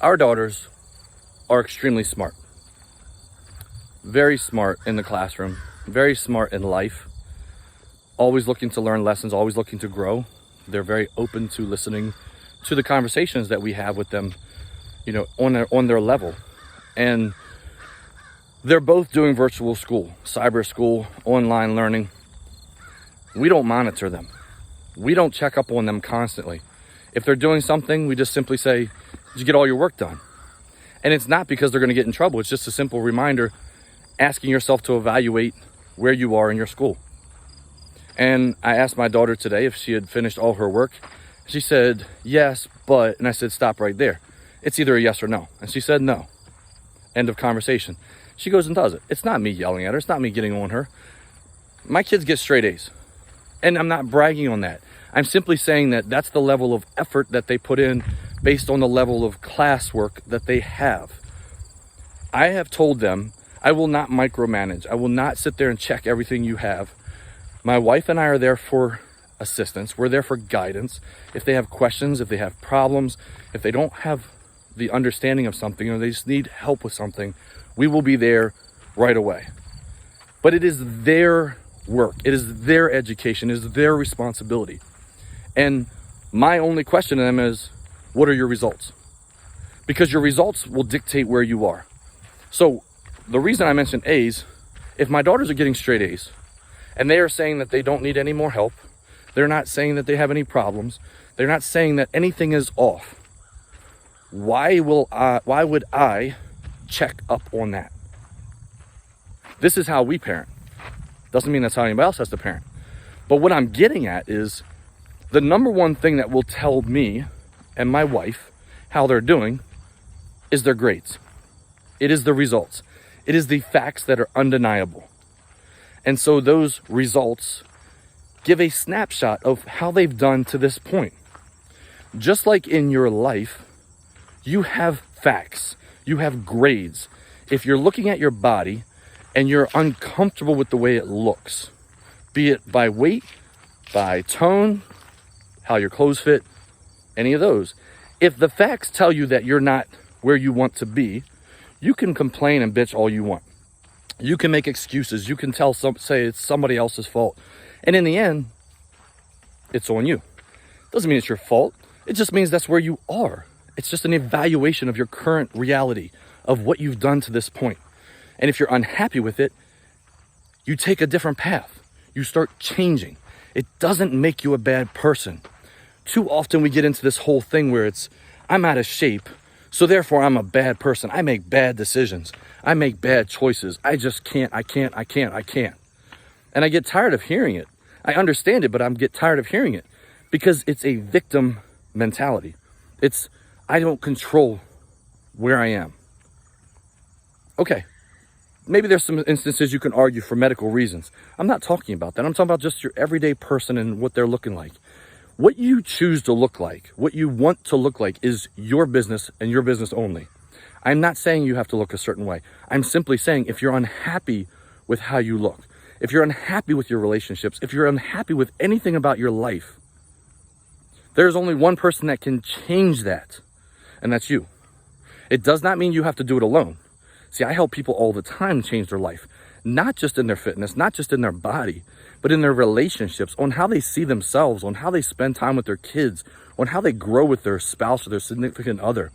Our daughters are extremely smart. Very smart in the classroom, very smart in life, always looking to learn lessons, always looking to grow. They're very open to listening to the conversations that we have with them, on their level. And they're both doing virtual school, cyber school, online learning. We don't monitor them. We don't check up on them constantly. If they're doing something, we just simply say, did you get all your work done? And it's not because they're going to get in trouble. It's just a simple reminder, asking yourself to evaluate where you are in your school. And I asked my daughter today if she had finished all her work. She said, yes, but, and I said, stop right there. It's either a yes or no. And she said, no. End of conversation. She goes and does it. It's not me yelling at her. It's not me getting on her. My kids get straight A's. And I'm not bragging on that. I'm simply saying that that's the level of effort that they put in based on the level of classwork that they have. I have told them I will not micromanage. I will not sit there and check everything you have. My wife and I are there for assistance. We're there for guidance. If they have questions, if they have problems, if they don't have the understanding of something or they just need help with something, we will be there right away. But it is their work. It is their education. It is their responsibility. And my only question to them is, what are your results? Because your results will dictate where you are. So the reason I mentioned A's, if my daughters are getting straight A's and they are saying that they don't need any more help, they're not saying that they have any problems, they're not saying that anything is off, why would I check up on that? This is how we parent. Doesn't mean that's how anybody else has to parent. But what I'm getting at is the number one thing that will tell me and my wife how they're doing is their grades. It is the results. It is the facts that are undeniable. And so those results give a snapshot of how they've done to this point. Just like in your life, you have facts, you have grades. If you're looking at your body and you're uncomfortable with the way it looks, be it by weight, by tone, how your clothes fit, any of those. If the facts tell you that you're not where you want to be, you can complain and bitch all you want. You can make excuses. You can say it's somebody else's fault. And in the end, it's on you. Doesn't mean it's your fault. It just means that's where you are. It's just an evaluation of your current reality of what you've done to this point. And if you're unhappy with it, you take a different path. You start changing. It doesn't make you a bad person. Too often we get into this whole thing where it's, I'm out of shape, so therefore I'm a bad person. I make bad decisions. I make bad choices. I just can't. And I get tired of hearing it. I understand it, but I get tired of hearing it because it's a victim mentality. It's, I don't control where I am. Okay, maybe there's some instances you can argue for medical reasons. I'm not talking about that. I'm talking about just your everyday person and what they're looking like. What you choose to look like, what you want to look like is your business and your business only. I'm not saying you have to look a certain way. I'm simply saying if you're unhappy with how you look, if you're unhappy with your relationships, if you're unhappy with anything about your life, there's only one person that can change that, and that's you. It does not mean you have to do it alone. See, I help people all the time change their life, not just in their fitness, not just in their body, but in their relationships, on how they see themselves, on how they spend time with their kids, on how they grow with their spouse or their significant other.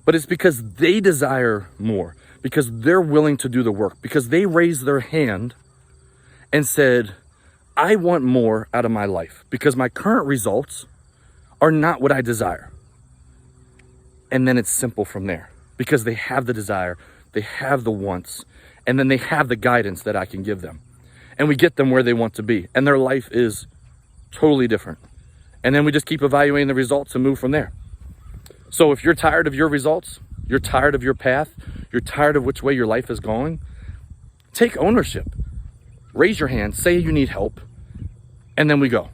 But it's because they desire more, because they're willing to do the work, because they raised their hand and said, I want more out of my life because my current results are not what I desire. And then it's simple from there because they have the desire, they have the wants, and then they have the guidance that I can give them. And we get them where they want to be. And their life is totally different. And then we just keep evaluating the results and move from there. So if you're tired of your results, you're tired of your path, you're tired of which way your life is going, take ownership. Raise your hand, say you need help, and then we go.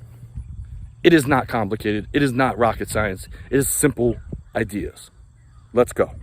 It is not complicated. It is not rocket science. It is simple ideas. Let's go.